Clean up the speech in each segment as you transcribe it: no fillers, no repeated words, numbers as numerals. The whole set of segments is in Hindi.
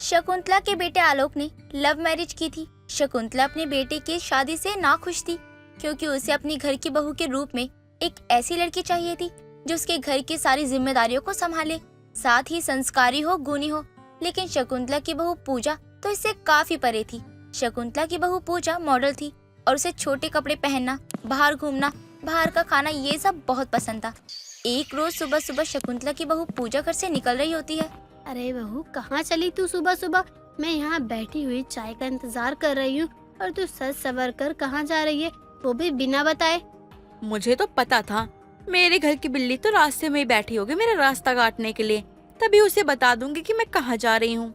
शकुंतला के बेटे आलोक ने लव मैरिज की थी। शकुंतला अपने बेटे की शादी से नाखुश थी क्योंकि उसे अपनी घर की बहू के रूप में एक ऐसी लड़की चाहिए थी जो उसके घर की सारी जिम्मेदारियों को संभाले, साथ ही संस्कारी हो, गुणी हो। लेकिन शकुंतला की बहू पूजा तो इससे काफी परे थी। शकुंतला की बहू पूजा मॉडल थी और उसे छोटे कपड़े पहनना, बाहर घूमना, बाहर का खाना ये सब बहुत पसंद था। एक रोज सुबह सुबह शकुंतला की बहू पूजा घर से निकल रही होती है। अरे बहू, कहाँ चली तू सुबह सुबह? मैं यहाँ बैठी हुई चाय का इंतजार कर रही हूँ और तू सज सवर कर कहाँ जा रही है, वो भी बिना बताए? मुझे तो पता था मेरे घर की बिल्ली तो रास्ते में ही बैठी होगी मेरा रास्ता काटने के लिए, तभी उसे बता दूंगी कि मैं कहाँ जा रही हूँ।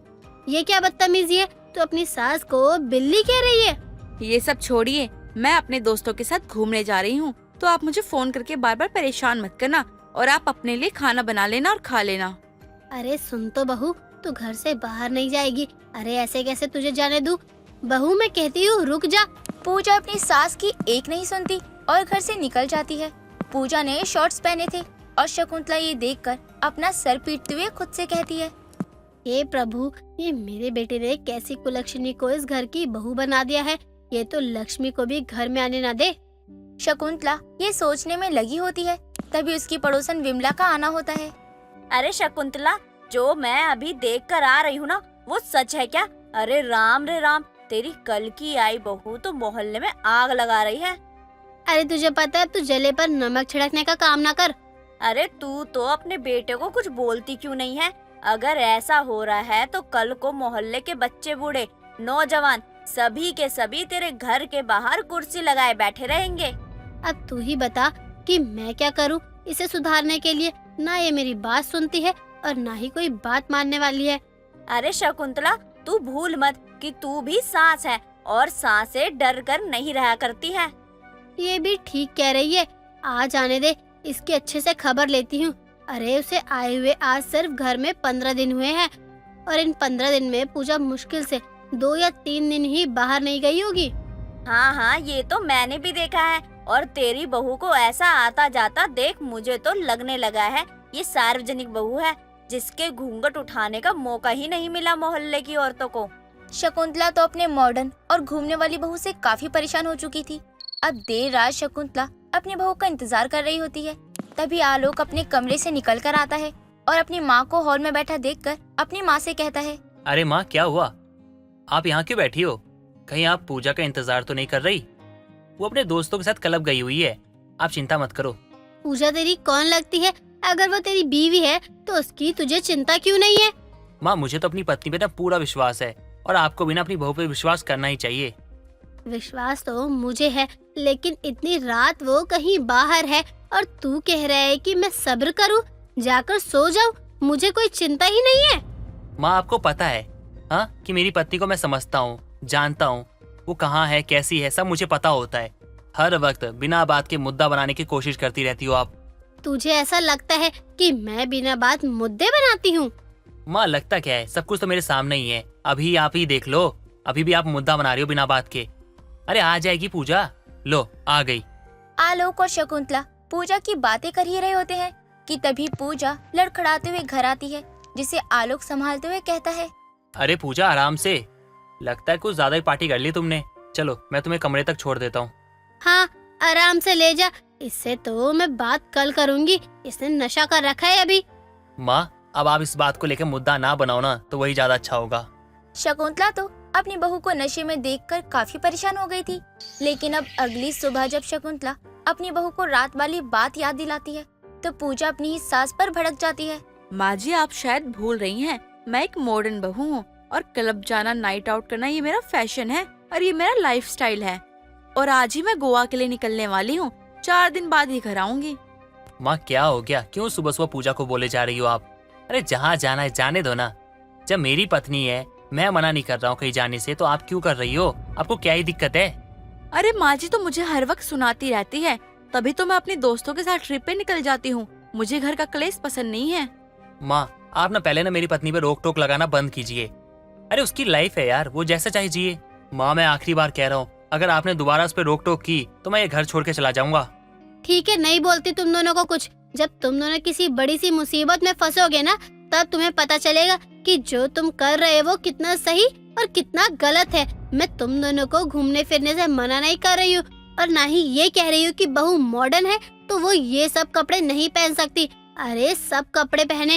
ये क्या बदतमीजी है? तू अपनी सास को बिल्ली कह रही है? ये सब छोड़िए, मैं अपने दोस्तों के साथ घूमने जा रही हूँ, तो आप मुझे फोन करके बार बार परेशान मत करना और आप अपने लिए खाना बना लेना और खा लेना। अरे सुन तो बहू, तू घर से बाहर नहीं जाएगी। अरे ऐसे कैसे तुझे जाने दूं? बहू मैं कहती हूँ रुक जा। पूजा अपनी सास की एक नहीं सुनती और घर से निकल जाती है। पूजा ने शॉर्ट्स पहने थे और शकुंतला ये देखकर अपना सर पीटते हुए खुद से कहती है, हे प्रभु, ये मेरे बेटे ने कैसी कुलक्षणी को इस घर की बहू बना दिया है। ये तो लक्ष्मी को भी घर में आने ना दे। शकुंतला ये सोचने में लगी होती है, तभी उसकी पड़ोसन विमला का आना होता है। अरे शकुंतला, जो मैं अभी देख कर आ रही हूँ ना, वो सच है क्या? अरे राम रे राम, तेरी कल की आई बहू तो मोहल्ले में आग लगा रही है। अरे तुझे पता है, तू जले पर नमक छिड़कने का काम ना कर। अरे तू तो अपने बेटे को कुछ बोलती क्यों नहीं है? अगर ऐसा हो रहा है तो कल को मोहल्ले के बच्चे, बूढ़े, नौजवान सभी के सभी तेरे घर के बाहर कुर्सी लगाए बैठे रहेंगे। अब तू ही बता कि मैं क्या करूं इसे सुधारने के लिए। ना ये मेरी बात सुनती है और ना ही कोई बात मानने वाली है। अरे शकुंतला, तू भूल मत कि तू भी सास है और सास से डर कर नहीं रहा करती है। ये भी ठीक कह रही है। आज आने दे, इसकी अच्छे से खबर लेती हूँ। अरे उसे आए हुए आज सिर्फ घर में 15 दिन हुए हैं और इन 15 दिन में पूजा मुश्किल से 2 या 3 दिन ही बाहर नहीं गई होगी। हाँ हाँ, ये तो मैंने भी देखा है। और तेरी बहू को ऐसा आता जाता देख मुझे तो लगने लगा है ये सार्वजनिक बहू है, जिसके घूंघट उठाने का मौका ही नहीं मिला मोहल्ले की औरतों को। शकुंतला तो अपने मॉडर्न और घूमने वाली बहू से काफी परेशान हो चुकी थी। अब देर रात शकुंतला अपनी बहू का इंतजार कर रही होती है। तभी आलोक अपने कमरे से निकल कर आता है और अपनी माँ को हॉल में बैठा देखकर अपनी माँ से कहता है, अरे माँ, क्या हुआ? आप यहाँ क्यों बैठी हो? कहीं आप पूजा का इंतजार तो नहीं कर रही? वो अपने दोस्तों के साथ क्लब गई हुई है, आप चिंता मत करो। पूजा तेरी कौन लगती है? अगर वो तेरी बीवी है तो उसकी तुझे चिंता क्यों नहीं है? माँ, मुझे तो अपनी पत्नी पे ना पूरा विश्वास है और आपको भी ना अपनी बहू पे विश्वास करना ही चाहिए। विश्वास तो मुझे है, लेकिन इतनी रात वो कहीं बाहर है और तू कह रहा है कि मैं सब्र करूं, जाकर सो जाऊं, मुझे कोई चिंता ही नहीं है। माँ, आपको पता है हाँ कि मेरी पत्नी को मैं समझता हूँ, जानता हूँ, वो कहाँ है, कैसी है, सब मुझे पता होता है। हर वक्त बिना बात के मुद्दा बनाने की कोशिश करती रहती हो आप। तुझे ऐसा लगता है कि मैं बिना बात मुद्दे बनाती हूँ? माँ, लगता क्या है, सब कुछ तो मेरे सामने ही है। अभी आप ही देख लो, अभी भी आप मुद्दा बना रही हो बिना बात के। अरे आ जाएगी पूजा, लो आ गई। आलोक और शकुंतला पूजा की बातें कर ही रहे होते हैं कि तभी पूजा लड़खड़ाते हुए घर आती है, जिसे आलोक संभालते हुए कहता है, अरे पूजा, आराम से, लगता है कुछ ज्यादा ही पार्टी कर ली तुमने। चलो मैं तुम्हें कमरे तक छोड़ देता हूँ। हाँ, आराम से ले जा, इससे तो मैं बात कल करूँगी। इसने नशा कर रखा है अभी। माँ, अब आप इस बात को लेकर मुद्दा ना बनाओ ना, तो वही ज्यादा अच्छा होगा। शकुंतला तो अपनी बहू को नशे में देखकर काफी परेशान हो गई थी। लेकिन अब अगली सुबह जब शकुंतला अपनी बहू को रात वाली बात याद दिलाती है तो पूजा अपनी ही सास पर भड़क जाती है। माँ जी, आप शायद भूल रही हैं, मैं एक मॉडर्न बहू हूँ और क्लब जाना, नाइट आउट करना ये मेरा फैशन है और ये मेरा लाइफस्टाइल है। और आज ही मैं गोवा के लिए निकलने वाली हूँ, 4 दिन बाद ही घर आऊंगी। माँ, क्या हो गया? क्यों सुबह सुबह पूजा को बोले जा रही हो आप? अरे जहाँ जाना है जाने दो ना। जब मेरी पत्नी है, मैं मना नहीं कर रहा हूँ कहीं जाने से, तो आप क्यों कर रही हो? आपको क्या ही दिक्कत है? अरे माँ जी तो मुझे हर वक्त सुनाती रहती है, तभी तो मैं अपने दोस्तों के साथ ट्रिप पे निकल जाती हूँ। मुझे घर का क्लेश पसंद नहीं है। माँ, आप ना पहले ना मेरी पत्नी पे रोक टोक लगाना बंद कीजिए। अरे उसकी लाइफ है यार, वो जैसा चाहे जिए। माँ, मैं आखिरी बार कह रहा हूँ, अगर आपने दोबारा उस पर रोक टोक की तो मैं ये घर छोड़ के चला जाऊंगा। ठीक है, नहीं बोलती तुम दोनों को कुछ। जब तुम दोनों किसी बड़ी सी मुसीबत में फंसोगे ना, तब तुम्हें पता चलेगा कि जो तुम कर रहे हो वो कितना सही और कितना गलत है। मैं तुम दोनों को घूमने फिरने से मना नहीं कर रही हूँ और ना ही ये कह रही हूँ कि बहू मॉडर्न है तो वो ये सब कपड़े नहीं पहन सकती। अरे सब कपड़े पहने,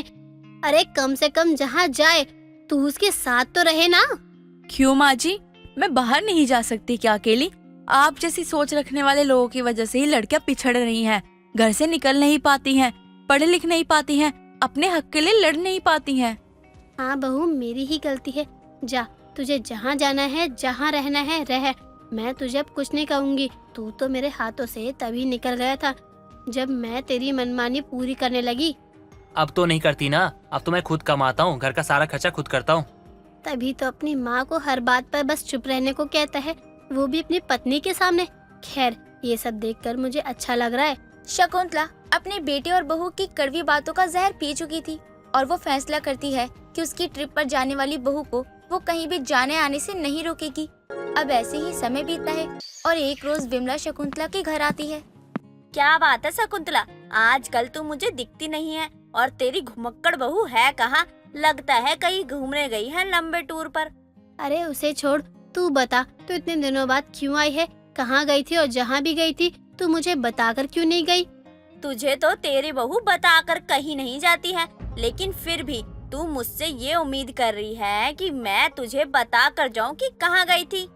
अरे कम से कम जहाँ जाए तू उसके साथ तो रहे ना। क्यों माँ जी, मैं बाहर नहीं जा सकती क्या अकेली? आप जैसी सोच रखने वाले लोगों की वजह से ही लड़कियां पिछड़ रही हैं, घर से निकल नहीं पाती हैं, पढ़ लिख नहीं पाती हैं, अपने हक के लिए लड़ नहीं पाती हैं। हाँ बहू, मेरी ही गलती है। जा, तुझे जहाँ जाना है, जहाँ रहना है रह। मैं तुझे अब कुछ नहीं कहूँगी। तू तो मेरे हाथों से तभी निकल गया था जब मैं तेरी मनमानी पूरी करने लगी। अब तो नहीं करती ना, अब तो मैं खुद कमाता हूँ, घर का सारा खर्चा खुद करता हूँ। तभी तो अपनी माँ को हर बात पर बस चुप रहने को कहता है, वो भी अपनी पत्नी के सामने। खैर, ये सब देखकर मुझे अच्छा लग रहा है। शकुंतला अपने बेटे और बहू की कड़वी बातों का जहर पी चुकी थी और वो फैसला करती है कि उसकी ट्रिप पर जाने वाली बहू को वो कहीं भी जाने आने से नहीं रोकेगी। अब ऐसे ही समय बीतता है और एक रोज विमला शकुंतला के घर आती है। क्या बात है शकुंतला, आजकल तू मुझे दिखती नहीं है और तेरी घुमक्कड़ बहू है कहाँ? लगता है कहीं घूमने गई है लंबे टूर पर। अरे उसे छोड़, तू बता, तू इतने दिनों बाद क्यों आई है? कहाँ गई थी और जहाँ भी गई थी तू मुझे बताकर क्यों नहीं गई? तुझे तो तेरी बहू बताकर कहीं नहीं जाती है, लेकिन फिर भी तू मुझसे ये उम्मीद कर रही है कि मैं तुझे बता कर जाऊँ कि कहाँ गई थी।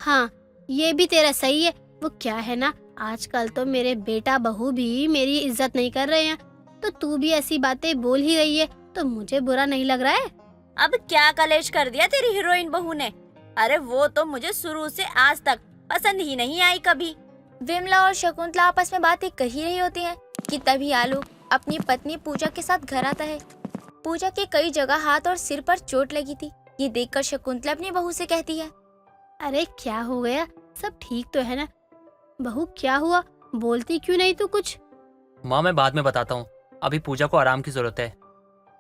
हाँ, ये भी तेरा सही है। वो क्या है ना, आजकल तो मेरे बेटा बहू भी मेरी इज्जत नहीं कर रहे हैं, तो तू भी ऐसी बातें बोल ही रही है तो मुझे बुरा नहीं लग रहा है। अब क्या कलेश कर दिया तेरी हीरोइन बहू ने? अरे वो तो मुझे शुरू से आज तक पसंद ही नहीं आई कभी। विमला और शकुंतला आपस में बातें कर ही रही होती हैं कि तभी आलोक अपनी पत्नी पूजा के साथ घर आता है। पूजा के कई जगह हाथ और सिर पर चोट लगी थी। ये देखकर शकुंतला अपनी बहू से कहती है, अरे क्या हो गया, सब ठीक तो है ना? बहू क्या हुआ, बोलती क्यों नहीं तू कुछ? माँ मैं बाद में बताता हूँ, अभी पूजा को आराम की जरूरत है।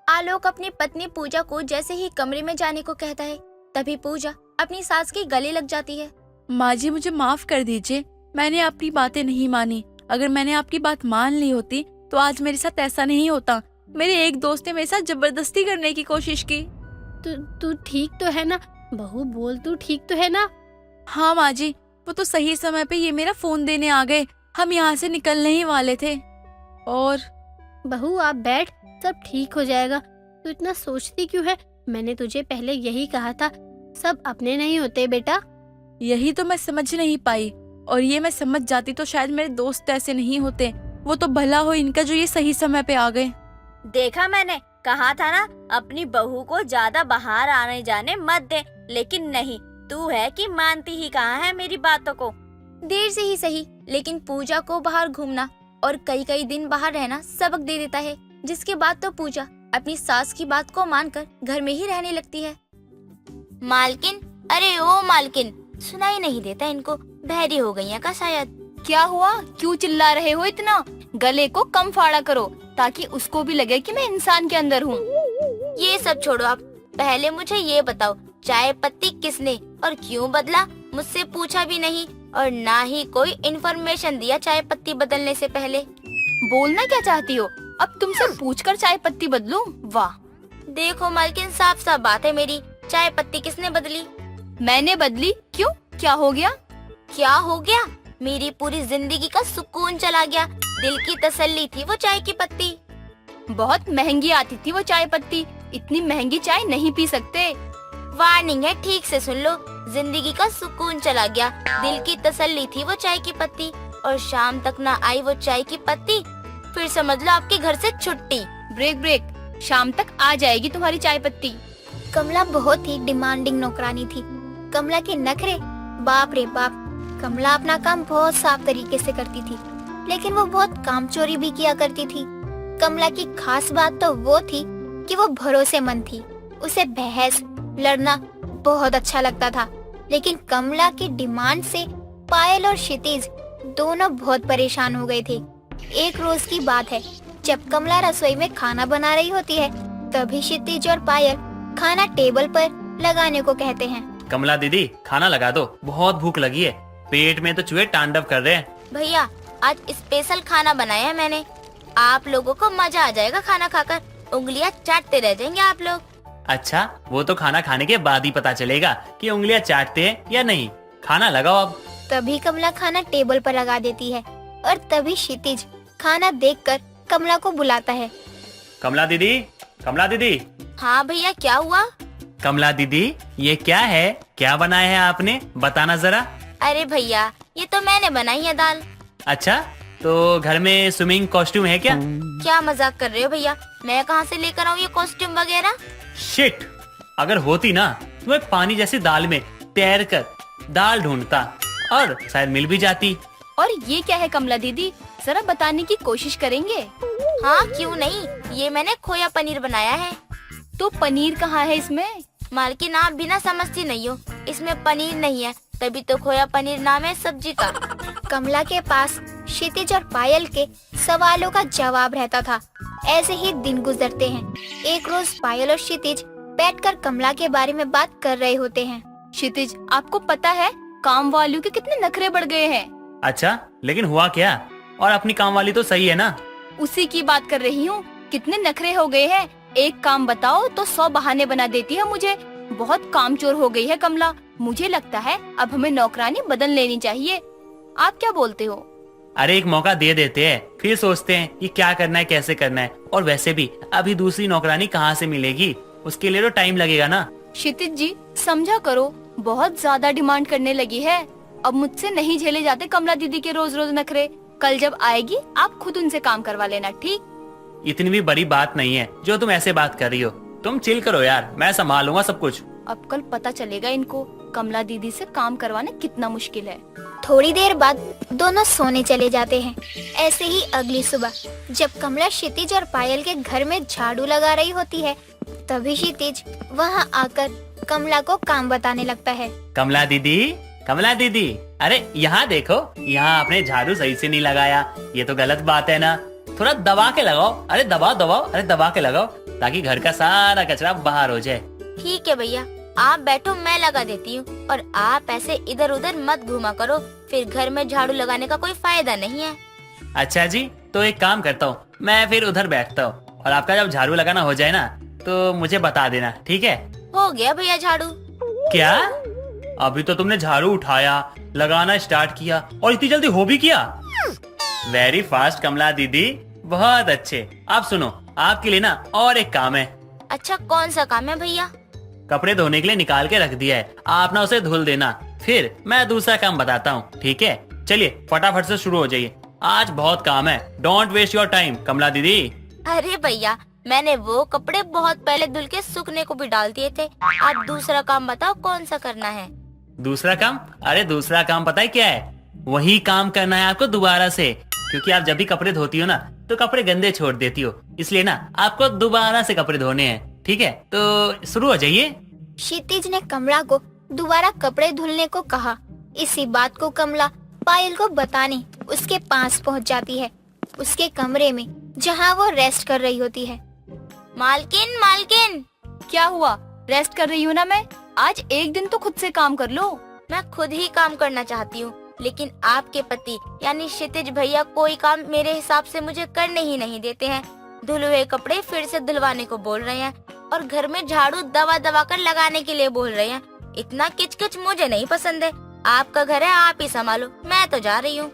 आलोक अपनी पत्नी पूजा को जैसे ही कमरे में जाने को कहता है, तभी पूजा अपनी सास के गले लग जाती है। माँ जी मुझे माफ कर दीजिए, मैंने आपकी बातें नहीं मानी। अगर मैंने आपकी बात मान ली होती तो आज मेरे साथ ऐसा नहीं होता। मेरे एक दोस्त ने मेरे साथ जबरदस्ती करने की कोशिश की। तू ठीक तो है ना? बहू बोल, तू ठीक तो है ना? हाँ माँ जी, वो तो सही समय पे ये मेरा फोन देने आ गए। हम यहाँ से निकलने ही वाले थे। और बहू आप बैठ, सब ठीक हो जाएगा। तू इतना सोचती क्यों है? मैंने तुझे पहले यही कहा था, सब अपने नहीं होते बेटा। यही तो मैं समझ नहीं पाई, और ये मैं समझ जाती तो शायद मेरे दोस्त ऐसे नहीं होते। वो तो भला हो इनका जो ये सही समय पे आ गए। देखा, मैंने कहा था ना, अपनी बहू को ज्यादा बाहर आने जाने मत दे, लेकिन नहीं, तू है कि मानती ही कहाँ है मेरी बातों को। देर से ही सही, लेकिन पूजा को बाहर घूमना और कई कई दिन बाहर रहना सबक दे देता है, जिसके बाद तो पूजा अपनी सास की बात को मानकर घर में ही रहने लगती है। मालकिन, अरे ओ मालकिन, सुनाई नहीं देता इनको? बहरी हो गई हैं का शायद? क्या हुआ, क्यों चिल्ला रहे हो इतना? गले को कम फाड़ा करो ताकि उसको भी लगे कि मैं इंसान के अंदर हूँ। ये सब छोड़ो, आप पहले मुझे ये बताओ, चाय पत्ती किसने और क्यों बदला? मुझसे पूछा भी नहीं और ना ही कोई इन्फॉर्मेशन दिया चाय पत्ती बदलने से पहले। बोलना क्या चाहती हो? अब तुमसे पूछकर चाय पत्ती बदलूं? वाह! देखो मालकिन, साफ साफ बात है मेरी, चाय पत्ती किसने बदली? मैंने बदली। क्यों, क्या हो गया? क्या हो गया? मेरी पूरी जिंदगी का सुकून चला गया, दिल की तसल्ली थी वो चाय की पत्ती। बहुत महंगी आती थी वो चाय पत्ती, इतनी महंगी चाय नहीं पी सकते। वार्निंग है, ठीक से सुन लो, जिंदगी का सुकून चला गया, दिल की तसल्ली थी वो चाय की पत्ती, और शाम तक ना आई वो चाय की पत्ती, फिर समझ लो आपके घर से छुट्टी। ब्रेक ब्रेक, शाम तक आ जाएगी तुम्हारी चाय पत्ती। कमला बहुत ही डिमांडिंग नौकरानी थी। कमला के नखरे, बाप रे बाप। कमला अपना काम बहुत साफ तरीके से करती थी, लेकिन वो बहुत कामचोरी भी किया करती थी। कमला की खास बात तो वो थी कि वो भरोसेमंद थी। उसे बहस लड़ना बहुत अच्छा लगता था, लेकिन कमला की डिमांड से पायल और क्षितिज दोनों बहुत परेशान हो गए थे। एक रोज की बात है, जब कमला रसोई में खाना बना रही होती है, तभी क्षितिज और पायल खाना टेबल पर लगाने को कहते हैं। कमला दीदी, खाना लगा दो, बहुत भूख लगी है, पेट में तो चूहे तांडव कर रहे हैं। भैया, आज स्पेशल खाना बनाया है मैंने, आप लोगों को मजा आ जाएगा खाना खाकर। उंगलियां चाटते रह जाएंगे आप लोग। अच्छा, वो तो खाना खाने के बाद ही पता चलेगा कि उंगलियां चाटते हैं या नहीं। खाना लगाओ अब। तभी कमला खाना टेबल पर लगा देती है और तभी क्षितिज खाना देखकर कमला को बुलाता है। कमला दीदी, कमला दीदी। हाँ भैया, क्या हुआ? कमला दीदी, ये क्या है? क्या बनाया है आपने? बताना जरा। अरे भैया, ये तो मैंने बनाई है दाल। अच्छा, तो घर में स्विमिंग कॉस्ट्यूम है क्या? क्या मजाक कर रहे हो भैया? मैं कहाँ से लेकर आऊँ ये कॉस्ट्यूम वगैरह? शिट, अगर होती ना तो मैं पानी जैसी दाल में तैर कर दाल ढूंढता और शायद मिल भी जाती। और ये क्या है कमला दीदी, जरा बताने की कोशिश करेंगे? हाँ क्यों नहीं, ये मैंने खोया पनीर बनाया है। तो पनीर कहाँ है इसमें? मालकिन, आप बिना समझती नहीं हो, इसमें पनीर नहीं है, तभी तो खोया पनीर नाम है सब्जी का। कमला के पास क्षितिज और पायल के सवालों का जवाब रहता था। ऐसे ही दिन गुजरते हैं। एक रोज पायल और क्षितिज बैठकर कमला के बारे में बात कर रहे होते हैं। क्षितिज, आपको पता है काम वालों के कितने नखरे बढ़ गए हैं? अच्छा, लेकिन हुआ क्या? और अपनी काम वाली तो सही है ना? उसी की बात कर रही हूँ। कितने नखरे हो गए हैं, एक काम बताओ तो 100 बहाने बना देती है मुझे। बहुत कामचोर हो गई है कमला। मुझे लगता है अब हमें नौकरानी बदल लेनी चाहिए। आप क्या बोलते हो? अरे एक मौका दे देते हैं, फिर सोचते हैं कि क्या करना है, कैसे करना है। और वैसे भी अभी दूसरी नौकरानी कहाँ से मिलेगी? उसके लिए तो टाइम लगेगा ना। क्षितिज जी, समझा करो, बहुत ज्यादा डिमांड करने लगी है। अब मुझसे नहीं झेले जाते कमला दीदी के रोज रोज नखरे। कल जब आएगी आप खुद उनसे काम करवा लेना, ठीक? इतनी भी बड़ी बात नहीं है जो तुम ऐसे बात कर रही हो। तुम चिल करो यार, मैं संभालूंगा सब कुछ। अब कल पता चलेगा इनको कमला दीदी से काम करवाना कितना मुश्किल है। थोड़ी देर बाद दोनों सोने चले जाते हैं। ऐसे ही अगली सुबह जब कमला क्षितिज और पायल के घर में झाड़ू लगा रही होती है, तभी क्षितिज वहाँ आकर कमला को काम बताने लगता है। कमला दीदी, कमला दीदी, अरे यहाँ देखो, यहाँ आपने झाड़ू सही से नहीं लगाया। ये तो गलत बात है ना। थोड़ा दबा के लगाओ। अरे दबाओ दबाओ, अरे दबा के लगाओ ताकि घर का सारा कचरा बाहर हो जाए। ठीक है भैया, आप बैठो, मैं लगा देती हूँ। और आप ऐसे इधर उधर मत घूमा करो, फिर घर में झाड़ू लगाने का कोई फायदा नहीं है। अच्छा जी, तो एक काम करता हूँ, मैं फिर उधर बैठता हूँ और आपका जब झाड़ू लगाना हो जाए ना तो मुझे बता देना, ठीक है? हो गया भैया झाड़ू। क्या? अभी तो तुमने झाड़ू उठाया, लगाना स्टार्ट किया और इतनी जल्दी हो भी किया। वेरी फास्ट कमला दीदी, बहुत अच्छे। आप सुनो, आपके लिए ना और एक काम है। अच्छा, कौन सा काम है भैया? कपड़े धोने के लिए निकाल के रख दिया है, आप ना उसे धुल देना, फिर मैं दूसरा काम बताता हूँ, ठीक है? चलिए फटाफट से शुरू हो जाइए, आज बहुत काम है। डोंट वेस्ट योर टाइम कमला दीदी। अरे भैया, मैंने वो कपड़े बहुत पहले धुल के सूखने को भी डाल दिए थे। आप दूसरा काम बताओ, कौन सा करना है? दूसरा काम? अरे दूसरा काम पता है क्या है? वही काम करना है आपको दोबारा से, क्योंकि आप जब भी कपड़े धोती हो ना तो कपड़े गंदे छोड़ देती हो, इसलिए ना आपको दोबारा से कपड़े धोने हैं, ठीक है? तो शुरू हो जाइए। क्षितिज ने कमला को दोबारा कपड़े धुलने को कहा। इसी बात को कमला पायल को बताने उसके पास पहुंच जाती है, उसके कमरे में जहां वो रेस्ट कर रही होती है। मालकिन, मालकिन। क्या हुआ? रेस्ट कर रही हूँ ना मैं। आज एक दिन तो खुद से काम कर लो। मैं खुद ही काम करना चाहती हूँ, लेकिन आपके पति यानी क्षितिज भैया कोई काम मेरे हिसाब से मुझे करने ही नहीं देते हैं। धुले हुए कपड़े फिर से धुलवाने को बोल रहे हैं और घर में झाड़ू दबा दबा कर लगाने के लिए बोल रहे हैं। इतना किचकिच मुझे नहीं पसंद है। आपका घर है, आप ही संभालो, मैं तो जा रही हूँ।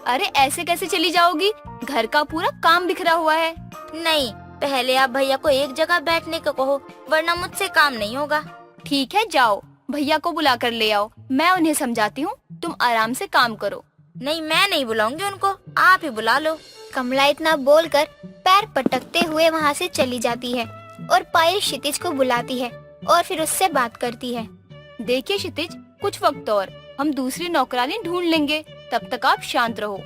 अरे ऐसे कैसे चली जाओगी? घर का पूरा काम बिखरा हुआ है। नहीं, पहले आप भैया को एक जगह बैठने को कहो, वरना मुझसे काम नहीं होगा। ठीक है, जाओ भैया को बुला कर ले आओ, मैं उन्हें समझाती हूँ, तुम आराम से काम करो। नहीं, मैं नहीं बुलाऊंगी उनको, आप ही बुला लो। कमला इतना बोलकर पैर पटकते हुए वहाँ से चली जाती है और पायल क्षितिज को बुलाती है और फिर उससे बात करती है। देखिए क्षितिज, कुछ वक्त और हम दूसरी नौकरानी ढूंढ लेंगे, तब तक आप शांत रहो।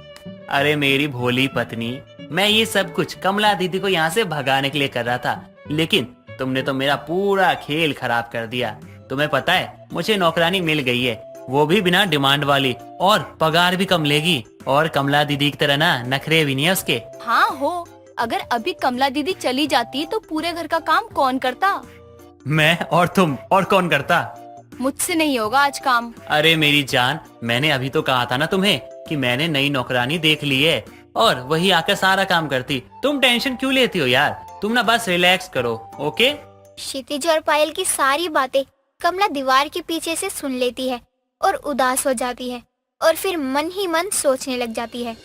अरे मेरी भोली पत्नी, मैं ये सब कुछ कमला दीदी को यहाँ से भगाने के लिए कर रहा था, लेकिन तुमने तो मेरा पूरा खेल खराब कर दिया। तुम्हें पता है मुझे नौकरानी मिल गई है, वो भी बिना डिमांड वाली, और पगार भी कम लेगी, और कमला दीदी की तरह ना नखरे भी नहीं है उसके। हाँ हो, अगर अभी कमला दीदी चली जाती तो पूरे घर का काम कौन करता? मैं और तुम, और कौन करता? मुझसे नहीं होगा आज काम। अरे मेरी जान, मैंने अभी तो कहा था ना तुम्हें कि मैंने नई नौकरानी देख ली है और वही आकर सारा काम करती। तुम टेंशन क्यों लेती हो यार? तुम ना बस रिलैक्स करो, ओके? क्षितिज और पायल की सारी बातें कमला दीवार के पीछे से सुन लेती है और उदास हो जाती है और फिर मन ही मन सोचने लग जाती है।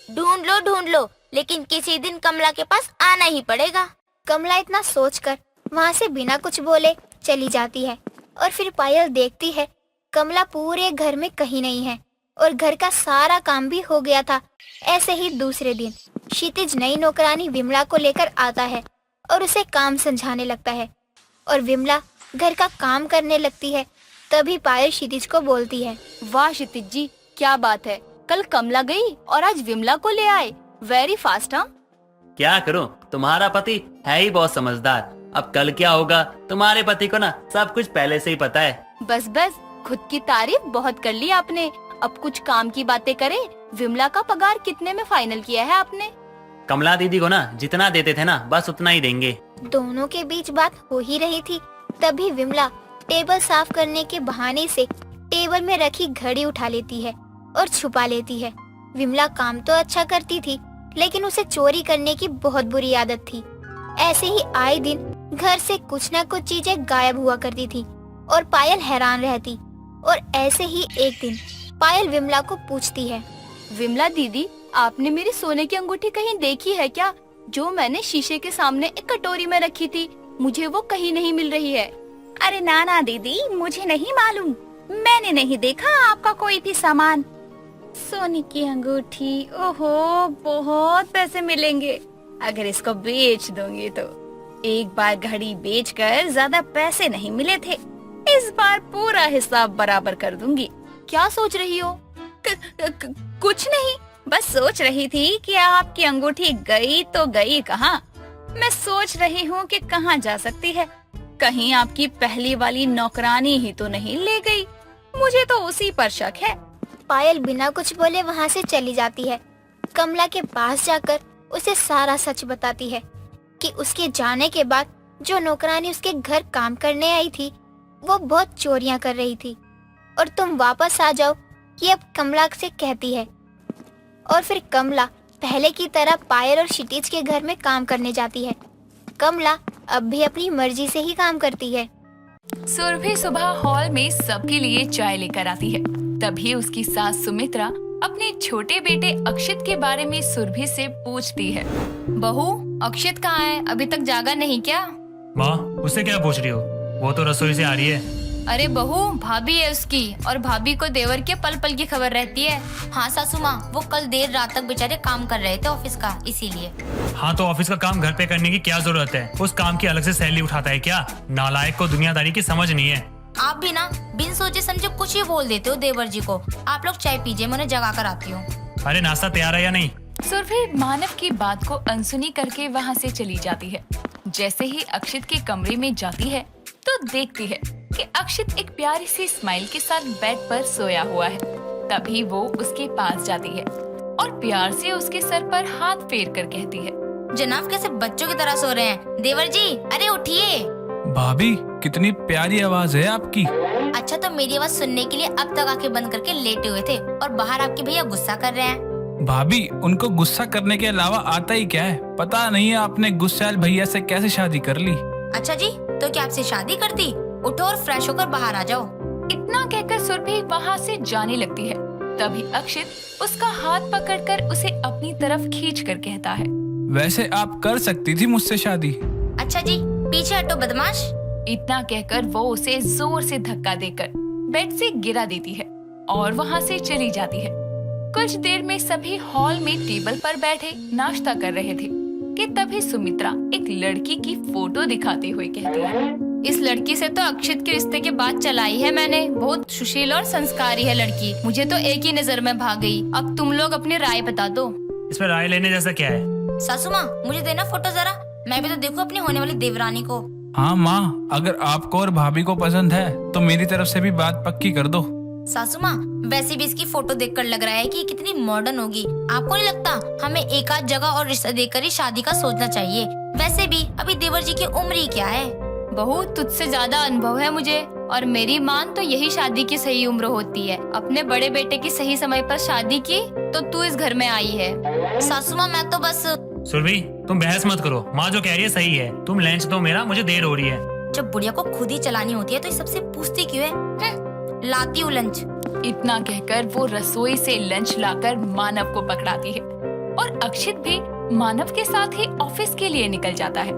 ढूंढ लो, लेकिन किसी दिन कमला के पास आना ही पड़ेगा। कमला इतना सोचकर वहाँ से बिना कुछ बोले चली जाती है और फिर पायल देखती है कमला पूरे घर में कहीं नहीं है और घर का सारा काम भी हो गया था। ऐसे ही दूसरे दिन क्षितिज नई नौकरानी विमला को लेकर आता है और उसे काम समझाने लगता है और विमला घर का काम करने लगती है। तभी पायल क्षितिज को बोलती है, वाह क्षितिज जी, क्या बात है, कल कमला गई और आज विमला को ले आए। Very fast. हाँ, क्या करूं, तुम्हारा पति है ही बहुत समझदार। अब कल क्या होगा तुम्हारे पति को ना सब कुछ पहले से ही पता है। बस बस, खुद की तारीफ बहुत कर ली आपने। अब कुछ काम की बातें करें। विमला का पगार कितने में फाइनल किया है आपने? कमला दीदी को ना जितना देते थे ना बस उतना ही देंगे। दोनों के बीच बात हो ही रही थी, तभी विमला टेबल साफ करने के बहाने से टेबल में रखी घड़ी उठा लेती है और छुपा लेती है। विमला काम तो अच्छा करती थी, लेकिन उसे चोरी करने की बहुत बुरी आदत थी। ऐसे ही आए दिन घर से कुछ न कुछ चीजें गायब हुआ करती थी और पायल हैरान रहती। और ऐसे ही एक दिन पायल विमला को पूछती है, विमला दीदी, आपने मेरी सोने की अंगूठी कहीं देखी है क्या? जो मैंने शीशे के सामने एक कटोरी में रखी थी, मुझे वो कहीं नहीं मिल रही है। अरे ना दीदी, मुझे नहीं मालूम, मैंने नहीं देखा आपका कोई भी सामान। सोने की अंगूठी, ओहो, बहुत पैसे मिलेंगे अगर इसको बेच दूंगी तो। एक बार घड़ी बेचकर ज्यादा पैसे नहीं मिले थे, इस बार पूरा हिसाब बराबर कर दूंगी। क्या सोच रही हो? कुछ नहीं, बस सोच रही थी कि आपकी अंगूठी गई तो गई कहाँ। मैं सोच रही हूँ कि कहाँ जा सकती है। कहीं आपकी पहली वाली नौकरानी ही तो नहीं ले गई। मुझे तो उसी पर शक है। पायल बिना कुछ बोले वहाँ से चली जाती है। कमला के पास जाकर उसे सारा सच बताती है कि उसके जाने के बाद जो नौकरानी उसके घर काम करने आई थी वो बहुत चोरियां कर रही थी और तुम वापस आ जाओ, ये अब कमला से कहती है। और फिर कमला पहले की तरह पायल और क्षितिज के घर में काम करने जाती है। कमला अब भी अपनी मर्जी से ही काम करती है। सुरभि सुबह हॉल में सबके लिए चाय लेकर आती है। तभी उसकी सास सुमित्रा अपने छोटे बेटे अक्षित के बारे में सुरभि से पूछती है। बहू, अक्षित कहाँ है? अभी तक जागा नहीं क्या? माँ, उससे क्या पूछ रही हो? वो तो रसोई से आ रही है। अरे बहू, भाभी है उसकी, और भाभी को देवर के पल पल की खबर रहती है। हाँ सासू माँ, वो कल देर रात तक बेचारे काम कर रहे थे ऑफिस का, इसीलिए। हाँ, तो ऑफिस का काम घर पे करने की क्या जरूरत है? उस काम की अलग से सैलरी उठाता है क्या? नालायक को दुनियादारी की समझ नहीं है। आप भी ना बिन सोचे समझे कुछ ही बोल देते हो देवर जी को। आप लोग चाय पीजिए, मैं उन्हें जगा कर आती हूँ। अरे नाश्ता तैयार है या नहीं? सुरभि मानव की बात को अनसुनी करके वहाँ से चली जाती है। जैसे ही अक्षित के कमरे में जाती है तो देखती है कि अक्षित एक प्यारी सी स्माइल के साथ बेड पर सोया हुआ है। तभी वो उसके पास जाती है और प्यार से उसके सर पर हाथ फेर कर कहती है, जनाब कैसे बच्चों की तरह सो रहे हैं? देवर जी, अरे उठिए। भाभी, कितनी प्यारी आवाज है आपकी। अच्छा, तो मेरी आवाज सुनने के लिए अब तक आंखें बंद करके लेटे हुए थे और बाहर आपके भैया गुस्सा कर रहे हैं। भाभी, उनको गुस्सा करने के अलावा आता ही क्या है? पता नहीं है आपने गुस्सैल भैया से कैसे शादी कर ली। अच्छा जी, तो क्या आपसे शादी करती? उठो और फ्रेश होकर बाहर आ जाओ। इतना कहकर सुरभि वहाँ से जाने लगती है। तभी अक्षित उसका हाथ पकड़कर उसे अपनी तरफ खींचकर कहता है, वैसे आप कर सकती थी मुझसे शादी। अच्छा जी, पीछे हटो बदमाश। इतना कहकर वो उसे जोर से धक्का देकर बेड से गिरा देती है और वहाँ से चली जाती है। कुछ देर में सभी हॉल में टेबल पर बैठे नाश्ता कर रहे थे कि तभी सुमित्रा एक लड़की की फोटो दिखाते हुए कहती है, इस लड़की से तो अक्षित के रिश्ते के बाद चलाई है मैंने। बहुत सुशील और संस्कारी है लड़की, मुझे तो एक ही नजर में भाग गई। अब तुम लोग अपनी राय बता दो। इसमें राय लेने जैसा क्या है? सासू माँ, मुझे देना फोटो जरा, मैं भी तो देखूं अपनी होने वाली देवरानी को। हाँ माँ, अगर आपको और भाभी को पसंद है तो मेरी तरफ से भी बात पक्की कर दो। सासू माँ, वैसे भी इसकी फोटो देखकर लग रहा है कि कितनी मॉडर्न होगी। आपको नहीं लगता हमें एक आध जगह और रिश्ता देकर ही शादी का सोचना चाहिए? वैसे भी अभी देवर जी की उम्र ही क्या है। बहू, तुझसे ज्यादा अनुभव है मुझे, और मेरी मान तो यही शादी की सही उम्र होती है। अपने बड़े बेटे की सही समय पर शादी की तो तू इस घर में आई है। सासू माँ, मैं तो बस सुरभि तुम बहस मत करो, माँ जो कह रही है सही है। तुम लंच दो मेरा, मुझे देर हो रही है। जब बुढ़िया को खुद ही चलानी होती है तो ये सबसे पूछती क्यों है? लाती हूँ लंच। इतना कहकर वो रसोई से लंच लाकर मानव को पकड़ाती है और अक्षित भी मानव के साथ ही ऑफिस के लिए निकल जाता है।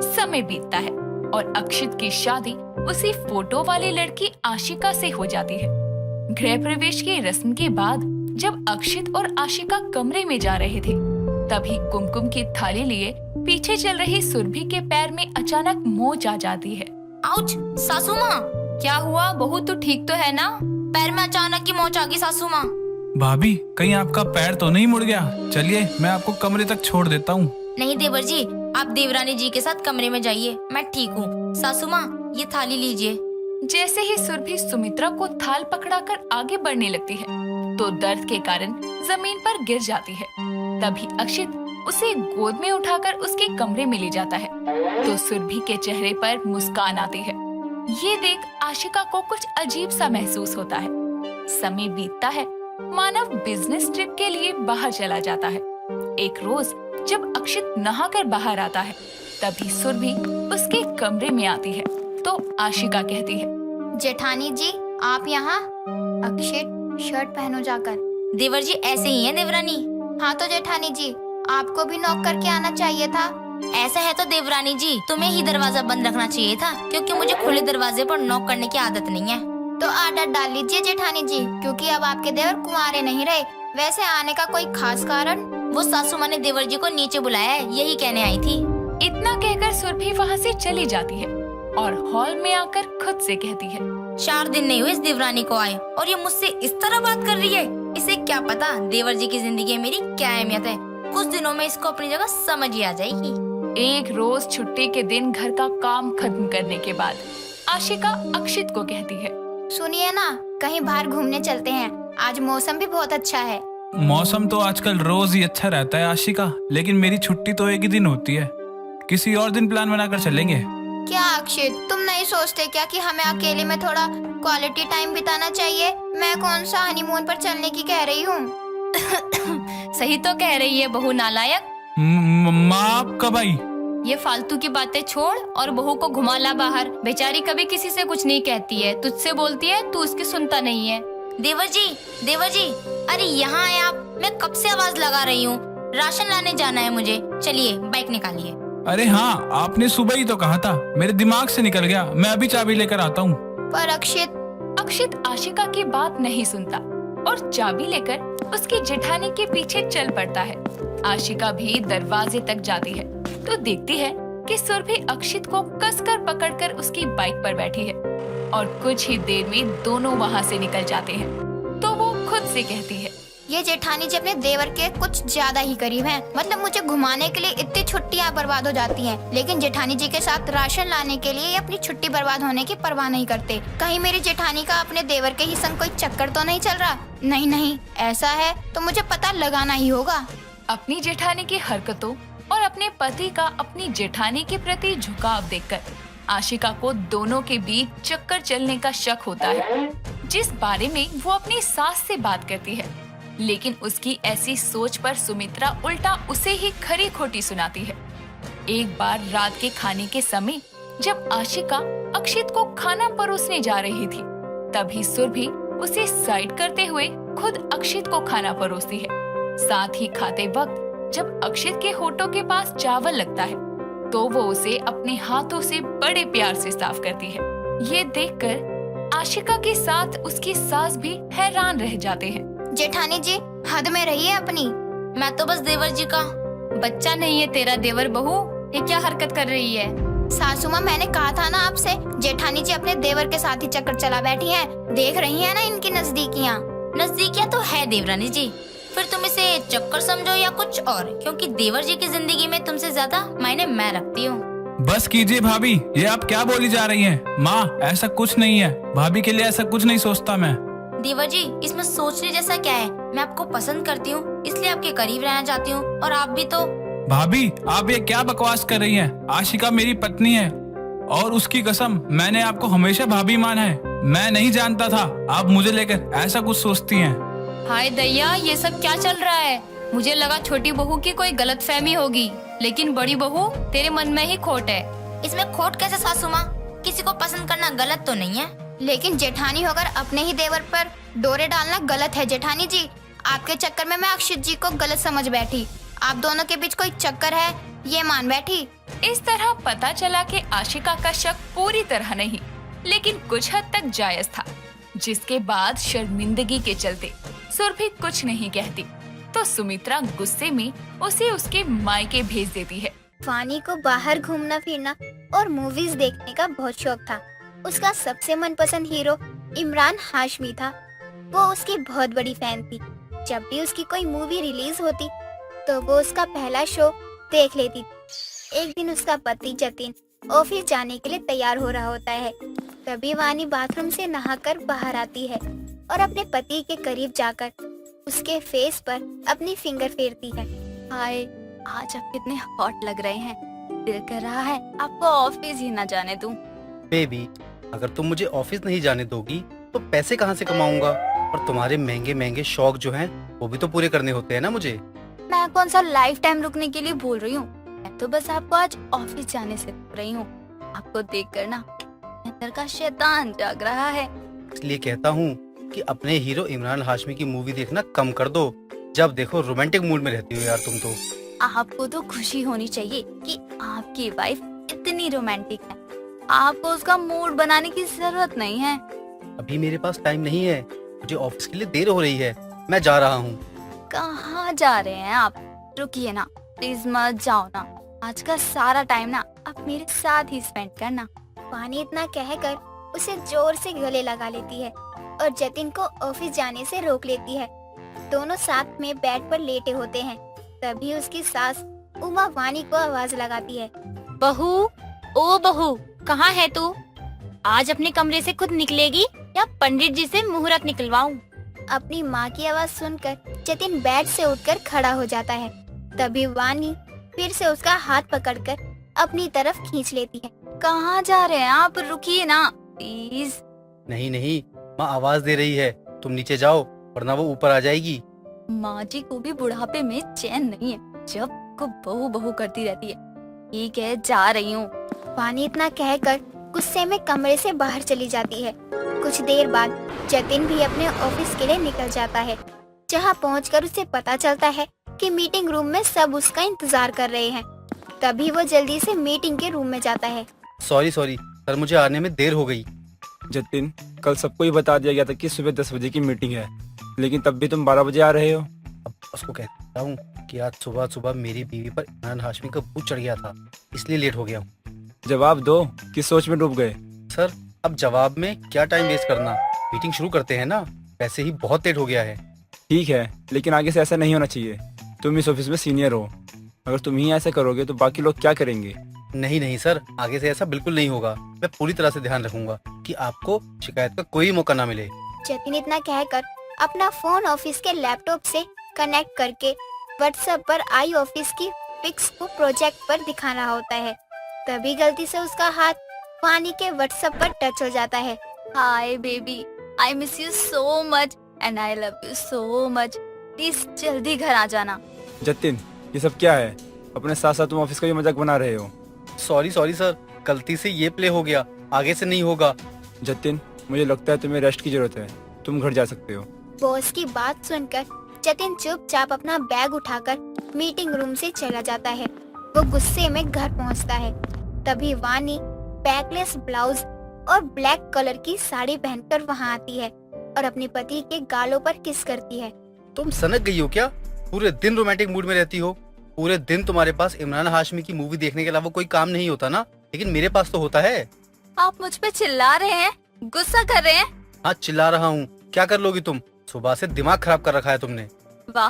समय बीतता है और अक्षित की शादी उसी फोटो वाली लड़की आशिका से हो जाती है। गृह प्रवेश की रस्म के बाद जब अक्षित और आशिका कमरे में जा रहे थे, तभी कुमकुम की थाली लिए पीछे चल रही सुरभि के पैर में अचानक मोच आ जाती है। आउच! सासू माँ, क्या हुआ? बहू तो ठीक तो है ना? पैर में अचानक की मोच आ गई सासू माँ। भाभी कहीं आपका पैर तो नहीं मुड़ गया? चलिए मैं आपको कमरे तक छोड़ देता हूँ। नहीं देवर जी, आप देवरानी जी के साथ कमरे में जाइए, मैं ठीक हूँ। सासू माँ, ये थाली लीजिए। जैसे ही सुरभि सुमित्रा को थाल पकड़ाकर आगे बढ़ने लगती है तो दर्द के कारण जमीन पर गिर जाती है। तभी अक्षित उसे गोद में उठाकर उसके कमरे में ले जाता है तो सुरभि के चेहरे पर मुस्कान आती है। ये देख आशिका को कुछ अजीब सा महसूस होता है। समय बीतता है। मानव बिजनेस ट्रिप के लिए बाहर चला जाता है। एक रोज जब अक्षित नहाकर बाहर आता है तभी सुरभि उसके कमरे में आती है तो आशिका कहती है, जेठानी जी आप यहाँ? अक्षित शर्ट पहनो जाकर। देवर जी ऐसे ही है देवरानी। हाँ तो जेठानी जी आपको भी नॉक करके आना चाहिए था। ऐसा है तो देवरानी जी तुम्हें ही दरवाजा बंद रखना चाहिए था, क्योंकि मुझे खुले दरवाजे पर नॉक करने की आदत नहीं है। तो आदत डाल लीजिए जेठानी जी, क्योंकि अब आपके देवर कुंवारे नहीं रहे। वैसे आने का कोई खास कारण? वो सासू माँ ने देवर जी को नीचे बुलाया है, यही कहने आई थी। इतना कहकर सुरभि वहाँ से चली जाती है और हॉल में आकर खुद से कहती है, 4 दिन नहीं हुए इस देवरानी को आए और ये मुझसे इस तरह बात कर रही है। इसे क्या पता देवर जी की जिंदगी में मेरी क्या अहमियत है। कुछ दिनों में इसको अपनी जगह समझ ही आ जाएगी। एक रोज छुट्टी के दिन घर का काम खत्म करने के बाद आशिका अक्षित को कहती है, सुनिए ना, कहीं बाहर घूमने चलते हैं, आज मौसम भी बहुत अच्छा है। मौसम तो आजकल रोज ही अच्छा रहता है आशिका, लेकिन मेरी छुट्टी तो एक ही दिन होती है। किसी और दिन प्लान बनाकर चलेंगे। क्या अक्षित तुम नहीं सोचते क्या कि हमें अकेले में थोड़ा क्वालिटी टाइम बिताना चाहिए? मैं कौन सा हनीमून पर चलने की कह रही हूँ। सही तो कह रही है बहू नालायक। माँ आप कब आई? ये फालतू की बातें छोड़ और बहू को घुमा ला बाहर। बेचारी कभी किसी से कुछ नहीं कहती है, तुझसे बोलती है, तू उसकी सुनता नहीं है। देवर जी, अरे यहाँ आए आप। मैं कब से आवाज लगा रही हूँ, राशन लाने जाना है मुझे। चलिए बाइक निकालिए। अरे हाँ, आपने सुबह ही तो कहा था, मेरे दिमाग से निकल गया। मैं अभी चाबी लेकर आता हूँ। पर अक्षित आशिका की बात नहीं सुनता और चाबी लेकर उसकी जेठानी के पीछे चल पड़ता है। आशिका भी दरवाजे तक जाती है तो देखती है कि सुरभि अक्षित को कसकर पकड़कर उसकी बाइक पर बैठी है और कुछ ही देर में दोनों वहाँ से निकल जाते हैं। तो वो खुद से कहती है, ये जेठानी जी अपने देवर के कुछ ज्यादा ही करीब हैं। मतलब मुझे घुमाने के लिए इतनी छुट्टियां बर्बाद हो जाती हैं, लेकिन जेठानी जी के साथ राशन लाने के लिए ये अपनी छुट्टी बर्बाद होने की परवाह नहीं करते। कहीं मेरी जेठानी का अपने देवर के ही संग कोई चक्कर तो नहीं चल रहा? नहीं, ऐसा है तो मुझे पता लगाना ही होगा। अपनी जेठानी की हरकतों और अपने पति का अपनी जेठानी के प्रति झुकाव देखकर आशिका को दोनों के बीच चक्कर चलने का शक होता है, जिस बारे में वो अपनी सास से बात करती है। लेकिन उसकी ऐसी सोच पर सुमित्रा उल्टा उसे ही खरी खोटी सुनाती है। एक बार रात के खाने के समय जब आशिका अक्षित को खाना परोसने जा रही थी, तभी सुरभि उसे साइड करते हुए खुद अक्षित को खाना परोसती है। साथ ही खाते वक्त जब अक्षित के होठों के पास चावल लगता है तो वो उसे अपने हाथों से बड़े प्यार से साफ करती है। ये देखकर आशिका के साथ उसकी सास भी हैरान रह जाते हैं। जेठानी जी हद में रहिए अपनी। मैं तो बस देवर जी का बच्चा नहीं है तेरा देवर बहू, ये क्या हरकत कर रही है? सासू माँ मैंने कहा था ना आपसे, जेठानी जी अपने देवर के साथ ही चक्कर चला बैठी हैं। देख रही हैं ना इनकी नजदीकियाँ तो है देवरानी जी। फिर तुम इसे चक्कर समझो या कुछ और, क्योंकि देवर जी की जिंदगी में तुमसे ज्यादा मायने मैं रखती हूँ। बस कीजिए भाभी, ये आप क्या बोली जा रही हैं? माँ ऐसा कुछ नहीं है, भाभी के लिए ऐसा कुछ नहीं सोचता मैं। देवर जी इसमें सोचने जैसा क्या है? मैं आपको पसंद करती हूँ, इसलिए आपके करीब रहना चाहती हूँ, और आप भी तो। भाभी आप ये क्या बकवास कर रही हैं? आशिका मेरी पत्नी है और उसकी कसम मैंने आपको हमेशा भाभी माना है। मैं नहीं जानता था आप मुझे लेकर ऐसा कुछ सोचती हैं। हाय दैया, ये सब क्या चल रहा है? मुझे लगा छोटी बहू की कोई गलतफहमी होगी, लेकिन बड़ी बहू तेरे मन में ही खोट है। इसमें खोट कैसे सासू माँ? किसी को पसंद करना गलत तो नहीं है, लेकिन जेठानी होकर अपने ही देवर पर डोरे डालना गलत है। जेठानी जी, आपके चक्कर में मैं अक्षित जी को गलत समझ बैठी। आप दोनों के बीच कोई चक्कर है ये मान बैठी। इस तरह पता चला कि आशिका का शक पूरी तरह नहीं, लेकिन कुछ हद तक जायज था, जिसके बाद शर्मिंदगी के चलते सुरभि कुछ नहीं कहती तो सुमित्रा गुस्से में उसे उसके मायके भेज देती है। वानी को बाहर घूमना फिरना और मूवीज देखने का बहुत शौक था। उसका सबसे मनपसंद हीरो इमरान हाशमी था। वो उसकी बहुत बड़ी फैन थी। जब भी उसकी कोई मूवी रिलीज होती तो वो उसका पहला शो देख लेती थी। एक दिन उसका पति जतिन ऑफिस जाने के लिए तैयार हो रहा होता है। तभी वानी बाथरूम से नहाकर बाहर आती है और अपने पति के करीब जाकर उसके फेस पर अपनी फिंगर फेरती है। हाय, आज आप कितने हॉट लग रहे हैं। दिल कर रहा है आपको ऑफिस ही ना जाने दूं। बेबी, अगर तुम मुझे ऑफिस नहीं जाने दोगी तो पैसे कहाँ से कमाऊंगा? और तुम्हारे महंगे महंगे शौक जो हैं वो भी तो पूरे करने होते हैं ना मुझे। मैं कौन सा लाइफ टाइम रुकने के लिए बोल रही हूँ। मैं तो बस आपको आज ऑफिस जाने से रोक रही हूँ। आपको देख कर ना अंदर का शैतान जाग रहा है। इसलिए कहता हूँ कि अपने हीरो इमरान हाशमी की मूवी देखना कम कर दो। जब देखो रोमांटिक मूड में रहती हो यार तुम तो। आपको तो खुशी होनी चाहिए कि आपकी वाइफ इतनी रोमांटिक है। आपको उसका मूड बनाने की जरूरत नहीं है। अभी मेरे पास टाइम नहीं है, मुझे ऑफिस के लिए देर हो रही है। मैं जा रहा हूँ। कहाँ जा रहे हैं आप? रुकिए ना, प्लीज मत जाओ ना। आज का सारा टाइम ना आप मेरे साथ ही स्पेंड करना। वानी इतना कहकर उसे जोर से गले लगा लेती है और जतिन को ऑफिस जाने से रोक लेती है। दोनों साथ में बेड पर लेटे होते हैं। तभी उसकी सास उमा वानी को आवाज लगाती है। बहू, ओ बहू, कहाँ है तू? आज अपने कमरे से खुद निकलेगी या पंडित जी से मुहूर्त निकलवाऊं? अपनी माँ की आवाज सुनकर जतिन बेड से उठकर खड़ा हो जाता है। तभी वानी फिर से उसका हाथ पकड़कर अपनी तरफ खींच लेती है। कहाँ जा रहे हैं आप? रुकिए ना प्लीज। नहीं नहीं, माँ आवाज दे रही है, तुम नीचे जाओ वरना वो ऊपर आ जाएगी। माँ जी को भी बुढ़ापे में चैन नहीं है, जब को बहू बहू करती रहती है। ठीक है, जा रही हूँ। वानी इतना कहकर गुस्से में कमरे से बाहर चली जाती है। कुछ देर बाद जतिन भी अपने ऑफिस के लिए निकल जाता है, जहाँ पहुंचकर उसे पता चलता है कि मीटिंग रूम में सब उसका इंतजार कर रहे हैं। तभी वो जल्दी से मीटिंग के रूम में जाता है। सॉरी सर, मुझे आने में देर हो गई। जतिन, कल सबको ही बता दिया गया था कि सुबह 10 बजे की मीटिंग है, लेकिन तब भी तुम 12 बजे आ रहे हो। अब उसको कहता हूँ कि आज सुबह सुबह मेरी बीवी पर इमरान हाशमी का भूत चढ़ गया था, इसलिए लेट हो गया हूँ। जवाब दो, किस सोच में डूब गए? सर, अब जवाब में क्या टाइम वेस्ट करना, मीटिंग शुरू करते हैं ना। वैसे ही बहुत लेट हो गया है। ठीक है, लेकिन आगे से ऐसा नहीं होना चाहिए। तुम इस ऑफिस में सीनियर हो, अगर तुम ही ऐसा करोगे तो बाकी लोग क्या करेंगे? नहीं सर, आगे से ऐसा बिल्कुल नहीं होगा। मैं पूरी तरह से ध्यान रखूंगा कि आपको शिकायत का कोई मौका ना मिले। जतिन इतना कहकर अपना फोन ऑफिस के लैपटॉप से कनेक्ट करके व्हाट्सएप पर आई ऑफिस की पिक्स को प्रोजेक्ट पर दिखा रहा होता है। तभी गलती से उसका हाथ वानी के व्हाट्सएप पर टच हो जाता है। Hi baby, I miss you so much and I love you so much. Please जल्दी घर आ जाना। जतिन, ये सब क्या है? अपने साथ साथ तुम ऑफिस का भी मजाक बना रहे हो। सॉरी सर, गलती से ये प्ले हो गया, आगे से नहीं होगा। जतिन, मुझे लगता है तुम्हें रेस्ट की जरूरत है, तुम घर जा सकते हो। बॉस की बात सुनकर जतिन चुपचाप अपना बैग उठाकर मीटिंग रूम से चला जाता है। वो गुस्से में घर पहुंचता है। तभी वानी बैकलेस ब्लाउज और ब्लैक कलर की साड़ी पहनकर वहां आती है और अपने पति के गालों पर किस करती है। तुम सनक गई हो क्या? पूरे दिन रोमांटिक मूड में रहती हो। पूरे दिन तुम्हारे पास इमरान हाशमी की मूवी देखने के अलावा कोई काम नहीं होता ना, लेकिन मेरे पास तो होता है। आप मुझ पे चिल्ला रहे हैं, गुस्सा कर रहे हैं? हाँ, चिल्ला रहा हूँ। क्या कर लोगी तुम? सुबह से दिमाग खराब कर रखा है तुमने। वाह,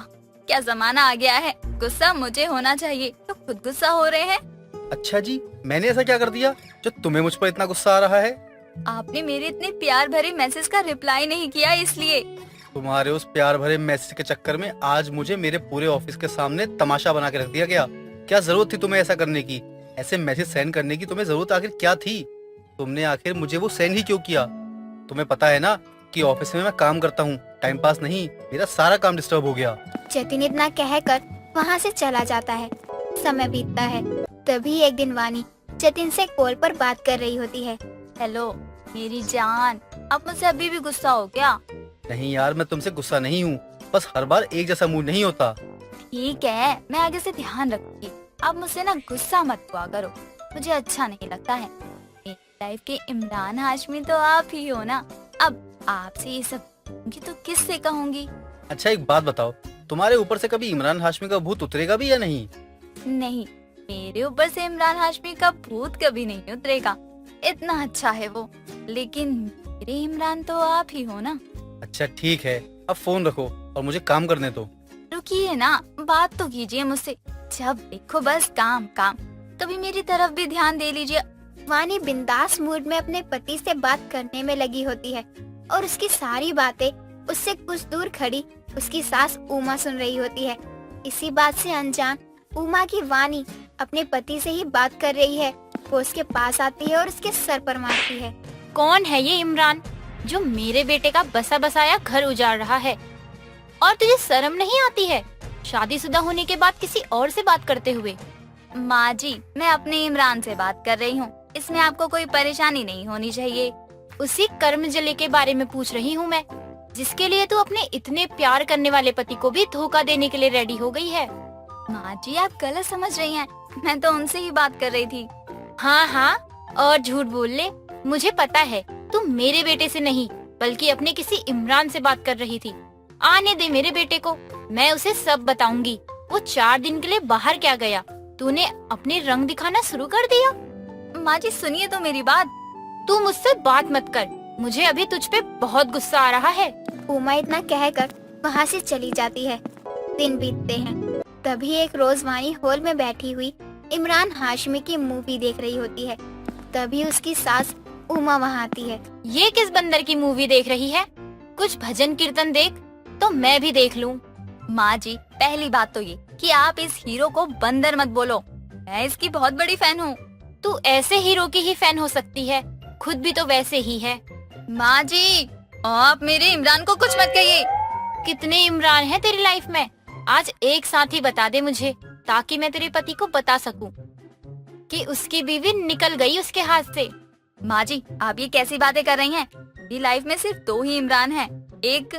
क्या जमाना आ गया है। गुस्सा मुझे होना चाहिए तो खुद गुस्सा हो रहे हैं। अच्छा जी, मैंने ऐसा क्या कर दिया जो तुम्हें मुझ पर इतना गुस्सा आ रहा है? आपने मेरे इतने प्यार भरे मैसेज का रिप्लाई नहीं किया, इसलिए। तुम्हारे उस प्यार भरे मैसेज के चक्कर में आज मुझे मेरे पूरे ऑफिस के सामने तमाशा बना के रख दिया गया। क्या जरूरत थी तुम्हें ऐसा करने की? ऐसे मैसेज सेंड करने की तुम्हें जरूरत आखिर क्या थी? तुमने आखिर मुझे वो सेंड ही क्यों किया? तुम्हें पता है ना कि ऑफिस में मैं काम करता हूँ, टाइम पास नहीं। मेरा सारा काम डिस्टर्ब हो गया। जतिन इतना कहकर वहाँ से चला जाता है। समय बीतता है। तभी एक दिन वानी जतिन से कॉल पर बात कर रही होती है। हेलो मेरी जान, आप मुझसे अभी भी गुस्सा हो क्या? नहीं यार, मैं तुमसे गुस्सा नहीं हूँ, बस हर बार एक जैसा मूड नहीं होता। ठीक है, मैं आगे से ध्यान रखूंगी। आप मुझसे ना गुस्सा मत हुआ करो, मुझे अच्छा नहीं लगता है। मेरी लाइफ के इमरान हाशमी तो आप ही हो ना। अब आपसे ये सब कहूंगी तो किससे कहूंगी? अच्छा एक बात बताओ, तुम्हारे ऊपर से कभी इमरान हाशमी का भूत उतरेगा भी या नहीं? नहीं, मेरे ऊपर से इमरान हाशमी का भूत कभी नहीं उतरेगा। इतना अच्छा है वो, लेकिन मेरे इमरान तो आप ही हो ना। अच्छा ठीक है, अब फोन रखो और मुझे काम करने दो। रुकिए ना, बात तो कीजिए मुझसे। जब देखो बस काम काम, कभी मेरी तरफ भी ध्यान दे लीजिए। वानी बिंदास मूड में अपने पति से बात करने में लगी होती है और उसकी सारी बातें उससे कुछ दूर खड़ी उसकी सास उमा सुन रही होती है। इसी बात से अनजान उमा की वानी अपने पति से ही बात कर रही है। वो उसके पास आती है और उसके सर पर मारती है। कौन है ये इमरान जो मेरे बेटे का बसा बसाया घर उजाड़ रहा है? और तुझे शर्म नहीं आती है शादीशुदा होने के बाद किसी और से बात करते हुए? माँ जी, मैं अपने इमरान से बात कर रही हूँ, इसमें आपको कोई परेशानी नहीं होनी चाहिए। उसी कर्म जले के बारे में पूछ रही हूँ मैं, जिसके लिए तू अपने इतने प्यार करने वाले पति को भी धोखा देने के लिए रेडी हो गई है। माँ जी, आप गलत समझ रही हैं, मैं तो उनसे ही बात कर रही थी। हाँ हाँ, और झूठ बोल ले, मुझे पता है तू मेरे बेटे से नहीं बल्कि अपने किसी इमरान से बात कर रही थी। आने दे मेरे बेटे को, मैं उसे सब बताऊंगी। वो 4 दिन के लिए बाहर क्या गया? तूने अपने रंग दिखाना शुरू कर दिया। माँ जी सुनिए तो मेरी बात। तू मुझसे बात मत कर, मुझे अभी तुझ पे बहुत गुस्सा आ रहा है। उमा इतना कहकर वहाँ से चली जाती है। दिन बीतते हैं। तभी एक रोज वानी हॉल में बैठी हुई इमरान हाशमी की मूवी देख रही होती है। तभी उसकी सास उमा वहाँ आती है। ये किस बंदर की मूवी देख रही है? कुछ भजन कीर्तन देख तो मैं भी देख लूं। माँ जी, पहली बात तो ये कि आप इस हीरो को बंदर मत बोलो, मैं इसकी बहुत बड़ी फैन हूँ। तू ऐसे हीरो की ही फैन हो सकती है, खुद भी तो वैसे ही है। माँ जी, आप मेरे इमरान को कुछ मत कहिए। कितने इमरान हैं तेरी लाइफ में? आज एक साथ ही बता दे मुझे, ताकि मैं तेरे पति को बता सकूं कि उसकी बीवी निकल गई उसके हाथ से। माँ जी, आप ये कैसी बातें कर रही हैं? मेरी लाइफ में सिर्फ 2 ही इमरान हैं। एक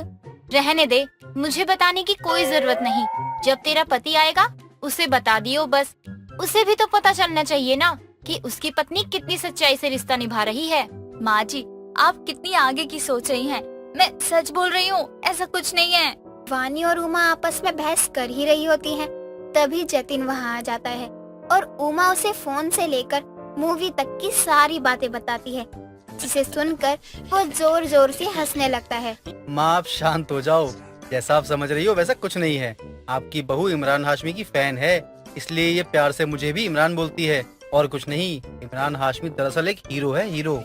रहने दे, मुझे बताने की कोई जरूरत नहीं। जब तेरा पति आएगा उसे बता दियो बस। उसे भी तो पता चलना चाहिए ना कि उसकी पत्नी कितनी सच्चाई से रिश्ता निभा रही है। माँ जी, आप कितनी आगे की सोच रही हैं। मैं सच बोल रही हूँ, ऐसा कुछ नहीं है। वानी और उमा आपस में बहस कर ही रही होती हैं। तभी जतिन वहाँ आ जाता है और उमा उसे फोन से लेकर मूवी तक की सारी बातें बताती है, जिसे सुनकर वो जोर जोर से हंसने लगता है। माँ आप शांत हो जाओ, जैसा आप समझ रही हो वैसा कुछ नहीं है। आपकी बहू इमरान हाशमी की फैन है, इसलिए ये प्यार से मुझे भी इमरान बोलती है, और कुछ नहीं। इमरान हाशमी दरअसल एक हीरो है, हीरो।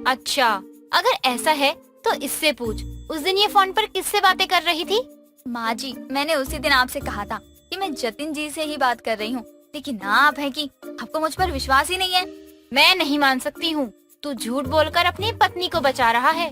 अच्छा, अगर ऐसा है तो इससे पूछ, उस दिन ये फोन पर किससे बातें कर रही थी? माँ जी, मैंने उसी दिन आपसे कहा था कि मैं जतिन जी से ही बात कर रही हूँ, लेकिन आप है कि आपको मुझ पर विश्वास ही नहीं है। मैं नहीं मान सकती हूँ, तू झूठ बोलकर अपनी पत्नी को बचा रहा है।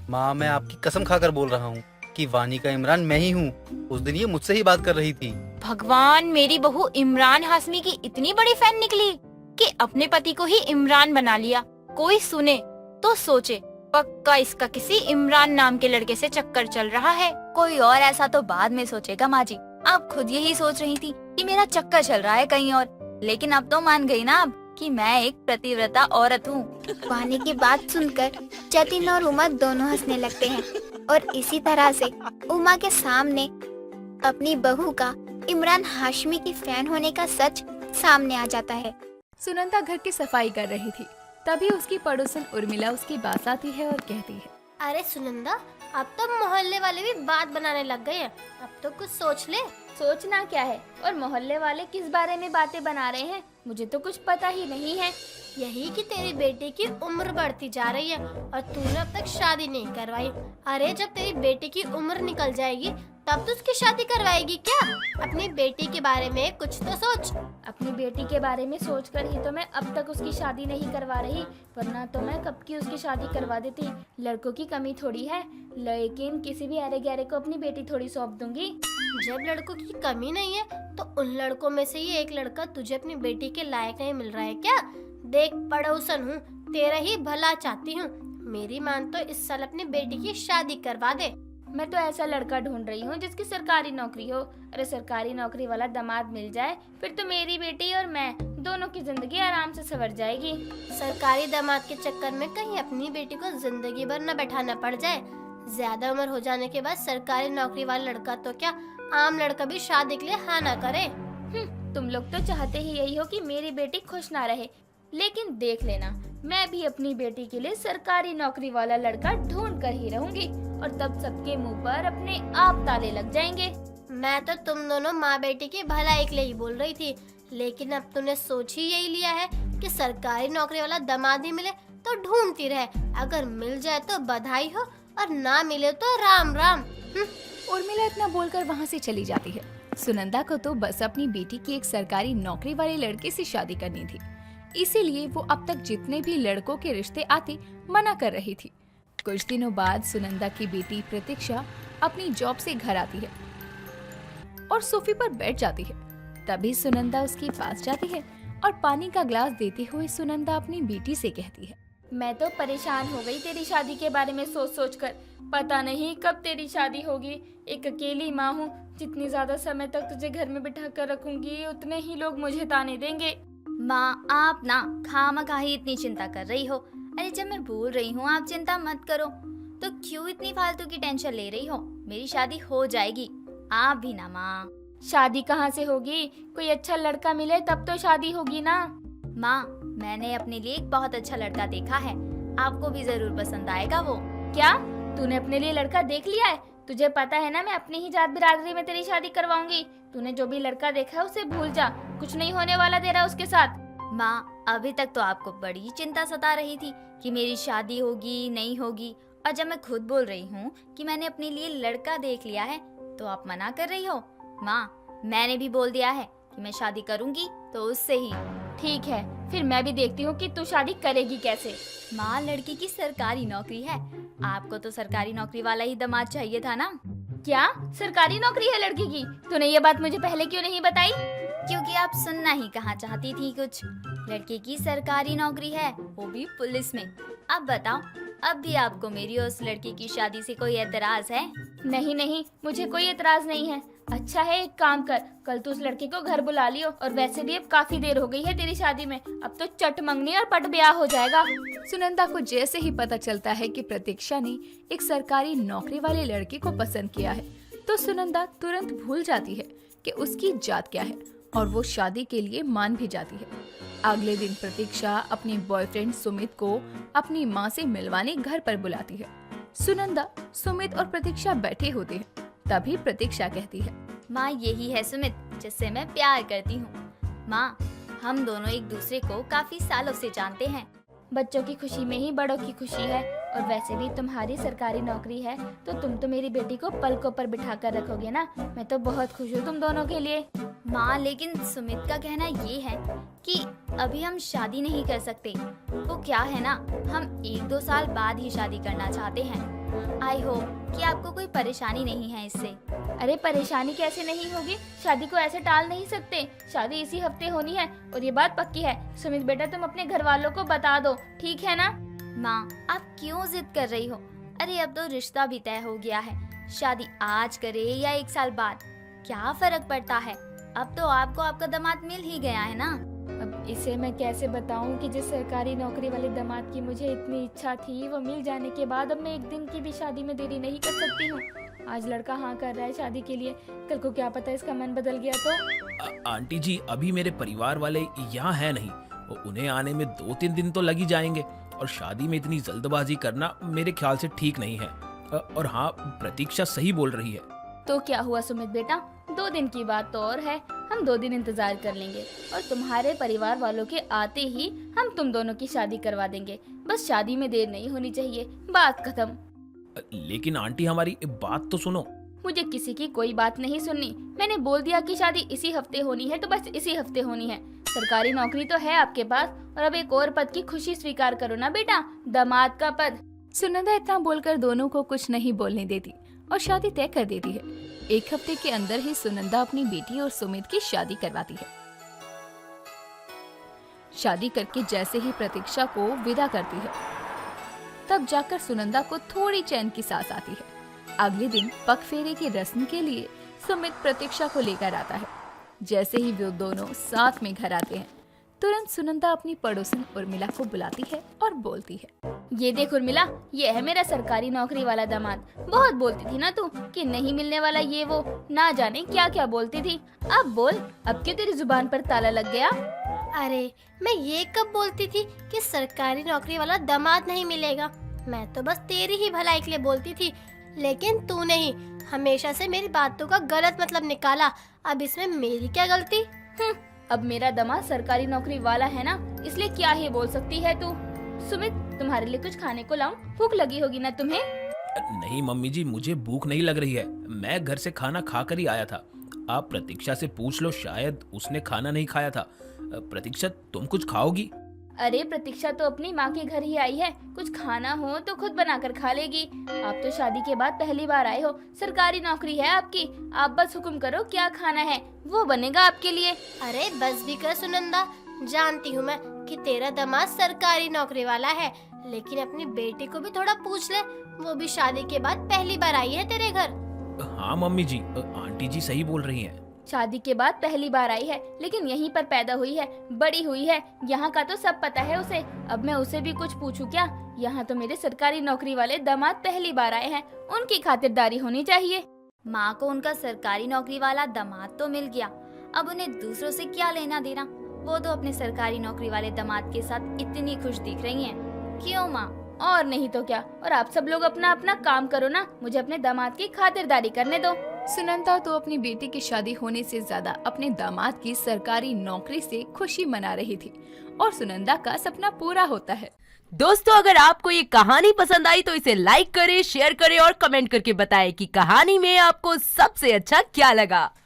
माँ मैं आपकी कसम खाकर बोल रहा हूँ कि वानी का इमरान मैं ही हूँ। उस दिन ये मुझसे ही बात कर रही थी। भगवान, मेरी बहू इमरान हाशमी की इतनी बड़ी फैन निकली कि अपने पति को ही इमरान बना लिया। कोई सुने तो सोचे पक्का इसका किसी इमरान नाम के लड़के से चक्कर चल रहा है। कोई और ऐसा तो बाद में सोचेगा। माँ जी, आप खुद यही सोच रही थी कि मेरा चक्कर चल रहा है कहीं और, लेकिन अब तो मान गई ना आप कि मैं एक प्रतिव्रता औरत हूँ। वानी की बात सुनकर जतिन और उमा दोनों हंसने लगते हैं और इसी तरह से उमा के सामने अपनी बहू का इमरान हाशमी की फैन होने का सच सामने आ जाता है। सुनंदा घर की सफाई कर रही थी, तभी उसकी पड़ोसन उर्मिला उसके पास आती है और कहती है, अरे सुनंदा, अब तो मोहल्ले वाले भी बात बनाने लग गए हैं, अब तो कुछ सोच ले। सोचना क्या है, और मोहल्ले वाले किस बारे में बातें बना रहे हैं, मुझे तो कुछ पता ही नहीं है। यही कि तेरे बेटे की उम्र बढ़ती जा रही है और तूने अब तक शादी नहीं करवाई। अरे जब तेरी बेटे की उम्र निकल जाएगी तब तो उसकी शादी करवाएगी क्या? अपनी बेटी के बारे में कुछ तो सोच। अपनी बेटी के बारे में सोचकर ही तो मैं अब तक उसकी शादी नहीं करवा रही, वरना तो मैं कब की उसकी शादी करवा देती। लड़कों की कमी थोड़ी है, लेकिन किसी भी अरे गहरे को अपनी बेटी थोड़ी सौंप दूंगी। जब लड़कों की कमी नहीं है तो उन लड़कों में से ही एक लड़का तुझे अपनी बेटी के लायक नहीं मिल रहा है क्या? देख पड़ोसन हूँ, तेरा ही भला चाहती हूँ। मेरी मान तो इस साल अपनी बेटी की शादी करवा दे। मैं तो ऐसा लड़का ढूंढ रही हूँ जिसकी सरकारी नौकरी हो। अरे सरकारी नौकरी वाला दामाद मिल जाए फिर तो मेरी बेटी और मैं दोनों की जिंदगी आराम से संवर जाएगी। सरकारी दामाद के चक्कर में कहीं अपनी बेटी को जिंदगी भर न बैठाना पड़ जाए। ज्यादा उम्र हो जाने के बाद सरकारी नौकरी वाला लड़का तो क्या, आम लड़का भी शादी के लिए हाँ ना करे। तुम लोग तो चाहते ही यही हो कि मेरी बेटी खुश ना रहे, लेकिन देख लेना मैं भी अपनी बेटी के लिए सरकारी नौकरी वाला लड़का ढूंढ कर ही रहूंगी, और तब सबके मुंह पर अपने आप ताले लग जाएंगे। मैं तो तुम दोनों माँ बेटी की भलाई के लिए ही बोल रही थी, लेकिन अब तूने सोच ही यही लिया है कि सरकारी नौकरी वाला दामाद ही मिले तो ढूंढती रहे। अगर मिल जाए तो बधाई हो और ना मिले तो राम राम। उर्मिला इतना बोलकर वहाँ से चली जाती है। सुनंदा को तो बस अपनी बेटी की एक सरकारी नौकरी वाले लड़के से शादी करनी थी, इसीलिए वो अब तक जितने भी लड़कों के रिश्ते आते मना कर रही थी। कुछ दिनों बाद सुनंदा की बेटी प्रतीक्षा अपनी जॉब से घर आती है और सोफे पर बैठ जाती है। तभी सुनंदा उसके पास जाती है और पानी का ग्लास देते हुए सुनंदा अपनी बेटी से कहती है, मैं तो परेशान हो गई तेरी शादी के बारे में सोच सोच कर। पता नहीं कब तेरी शादी होगी। एक अकेली माँ हूँ, जितनी ज्यादा समय तक तुझे घर में बिठा कर रखूंगी उतने ही लोग मुझे ताने देंगे। माँ आप ना खामखा ही इतनी चिंता कर रही हो। अरे जब मैं बोल रही हूँ आप चिंता मत करो, तो क्यों इतनी फालतू की टेंशन ले रही हो? मेरी शादी हो जाएगी, आप भी ना माँ। शादी कहाँ से होगी? कोई अच्छा लड़का मिले तब तो शादी होगी ना। माँ मैंने अपने लिए एक बहुत अच्छा लड़का देखा है, आपको भी जरूर पसंद आएगा वो। क्या तूने अपने लिए लड़का देख लिया है? तुझे पता है ना मैं अपनी ही जात बिरादरी में तेरी शादी करवाऊंगी। तूने जो भी लड़का देखा है उसे भूल जा, कुछ नहीं होने वाला तेरा उसके साथ। माँ अभी तक तो आपको बड़ी चिंता सता रही थी कि मेरी शादी होगी नहीं होगी, और जब मैं खुद बोल रही हूँ कि मैंने अपने लिए लड़का देख लिया है तो आप मना कर रही हो। माँ मैंने भी बोल दिया है कि मैं शादी करूंगी तो उससे ही। ठीक है फिर मैं भी देखती हूँ कि तू शादी करेगी कैसे। माँ लड़की की सरकारी नौकरी है, आपको तो सरकारी नौकरी वाला ही दामाद चाहिए था ना। क्या सरकारी नौकरी है लड़की की? तूने ये बात मुझे पहले क्यों नहीं बताई? क्योंकि आप सुनना ही कहाँ चाहती थी कुछ। लड़के की सरकारी नौकरी है, वो भी पुलिस में। अब बताओ, अब भी आपको मेरी उस लड़की की शादी से कोई एतराज है? नहीं नहीं मुझे कोई एतराज नहीं है। अच्छा है एक काम कर, कल तू उस लड़के को घर बुला लियो, और वैसे भी अब काफी देर हो गई है तेरी शादी में, अब तो चट मंगनी और पट ब्याह हो जाएगा। सुनंदा को जैसे ही पता चलता है कि प्रतीक्षा ने एक सरकारी नौकरी वाले लड़के को पसंद किया है, तो सुनंदा तुरंत भूल जाती है कि उसकी जात क्या है और वो शादी के लिए मान भी जाती है। अगले दिन प्रतीक्षा अपने बॉयफ्रेंड सुमित को अपनी माँ से मिलवाने घर पर बुलाती है। सुनंदा, सुमित और प्रतीक्षा बैठे होते हैं। तभी प्रतीक्षा कहती है, माँ यही है सुमित जिससे मैं प्यार करती हूँ। माँ हम दोनों एक दूसरे को काफी सालों से जानते हैं। बच्चों की खुशी में ही बड़ों की खुशी है, और वैसे भी तुम्हारी सरकारी नौकरी है तो तुम तो मेरी बेटी को पलकों पर बिठा कर रखोगे ना। मैं तो बहुत खुश हूँ तुम दोनों के लिए। माँ लेकिन सुमित का कहना ये है कि अभी हम शादी नहीं कर सकते। वो क्या है ना, हम 1-2 साल बाद ही शादी करना चाहते हैं। आई होप कि आपको कोई परेशानी नहीं है इससे। अरे परेशानी कैसे नहीं होगी, शादी को ऐसे टाल नहीं सकते। शादी इसी हफ्ते होनी है और ये बात पक्की है। सुमित बेटा तुम अपने घर वालों को बता दो, ठीक है ना? माँ आप क्यों जिद कर रही हो? अरे अब तो रिश्ता भी तय हो गया है, शादी आज करे या 1 साल बाद क्या फर्क पड़ता है? अब तो आपको आपका दामाद मिल ही गया है ना। अब इसे मैं कैसे बताऊं कि जिस सरकारी नौकरी वाले दामाद की मुझे इतनी इच्छा थी वो मिल जाने के बाद अब मैं एक दिन की भी शादी में देरी नहीं कर सकती हूँ। आज लड़का हाँ कर रहा है शादी के लिए, कल को क्या पता इसका मन बदल गया तो। आंटी जी अभी मेरे परिवार वाले यहाँ है नहीं, उन्हें आने में 2-3 दिन तो लग ही जाएंगे, और शादी में इतनी जल्दबाजी करना मेरे ख्याल से ठीक नहीं है। और हाँ प्रतीक्षा सही बोल रही है। तो क्या हुआ सुमित बेटा, 2 दिन की बात तो और है, हम 2 दिन इंतजार कर लेंगे और तुम्हारे परिवार वालों के आते ही हम तुम दोनों की शादी करवा देंगे। बस शादी में देर नहीं होनी चाहिए, बात खत्म। लेकिन आंटी हमारी बात तो सुनो। मुझे किसी की कोई बात नहीं सुननी। मैंने बोल दिया कि शादी इसी हफ्ते होनी है तो बस इसी हफ्ते होनी है। सरकारी नौकरी तो है आपके पास, और अब एक और पद की खुशी स्वीकार करो ना बेटा, दामाद का पद। सुनंदा इतना बोलकर दोनों को कुछ नहीं बोलने देती और शादी तय कर देती है। एक हफ्ते के अंदर ही सुनंदा अपनी बेटी और सुमित की शादी करवाती है। शादी करके जैसे ही प्रतीक्षा को विदा करती है, तब जाकर सुनंदा को थोड़ी चैन की सांस आती है। अगले दिन पग फेरे की रस्म के लिए सुमित प्रतीक्षा को लेकर आता है। जैसे ही वो दोनों साथ में घर आते हैं, तुरंत सुनंदा अपनी पड़ोसन उर्मिला को बुलाती है और बोलती है, ये देख उर्मिला, ये है मेरा सरकारी नौकरी वाला दामाद। बहुत बोलती थी ना तू कि नहीं मिलने वाला ये वो, ना जाने क्या क्या बोलती थी। अब बोल, अब क्यों तेरी जुबान पर ताला लग गया? अरे मैं ये कब बोलती थी कि सरकारी नौकरी वाला दामाद नहीं मिलेगा? मैं तो बस तेरी ही भलाई के लिए बोलती थी, लेकिन तू नहीं, हमेशा से मेरी बातों का गलत मतलब निकाला। अब इसमें मेरी क्या गलती? अब मेरा दामाद सरकारी नौकरी वाला है ना, इसलिए क्या ही बोल सकती है तू। सुमित, तुम्हारे लिए कुछ खाने को लाऊं? भूख लगी होगी ना तुम्हें? नहीं मम्मी जी, मुझे भूख नहीं लग रही है। मैं घर से खाना खाकर ही आया था। आप प्रतीक्षा से पूछ लो, शायद उसने खाना नहीं खाया था। प्रतीक्षा, तुम कुछ खाओगी? अरे प्रतीक्षा तो अपनी माँ के घर ही आई है, कुछ खाना हो तो खुद बनाकर खा लेगी। आप तो शादी के बाद पहली बार आए हो, सरकारी नौकरी है आपकी, आप बस हुक्म करो क्या खाना है, वो बनेगा आपके लिए। अरे बस भी कर सुनंदा, जानती हूँ मैं कि तेरा दामाद सरकारी नौकरी वाला है, लेकिन अपनी बेटी को भी थोड़ा पूछ ले, वो भी शादी के बाद पहली बार आई है तेरे घर। हाँ मम्मी जी, आंटी जी सही बोल रही हैं। शादी के बाद पहली बार आई है, लेकिन यहीं पर पैदा हुई है, बड़ी हुई है, यहाँ का तो सब पता है उसे। अब मैं उसे भी कुछ पूछूं क्या? यहाँ तो मेरे सरकारी नौकरी वाले दामाद पहली बार आए हैं, उनकी खातिरदारी होनी चाहिए। माँ को उनका सरकारी नौकरी वाला दामाद तो मिल गया, अब उन्हें दूसरों से क्या लेना देना। वो तो अपने सरकारी नौकरी वाले दामाद के साथ इतनी खुश दिख रही हैं। क्यों माँ? और नहीं तो क्या। और आप सब लोग अपना अपना काम करो ना, मुझे अपने दामाद की खातिरदारी करने दो। सुनंदा तो अपनी बेटी की शादी होने से ज्यादा अपने दामाद की सरकारी नौकरी से खुशी मना रही थी, और सुनंदा का सपना पूरा होता है। दोस्तों, अगर आपको ये कहानी पसंद आई तो इसे लाइक करें, शेयर करें और कमेंट करके बताएं कि कहानी में आपको सबसे अच्छा क्या लगा।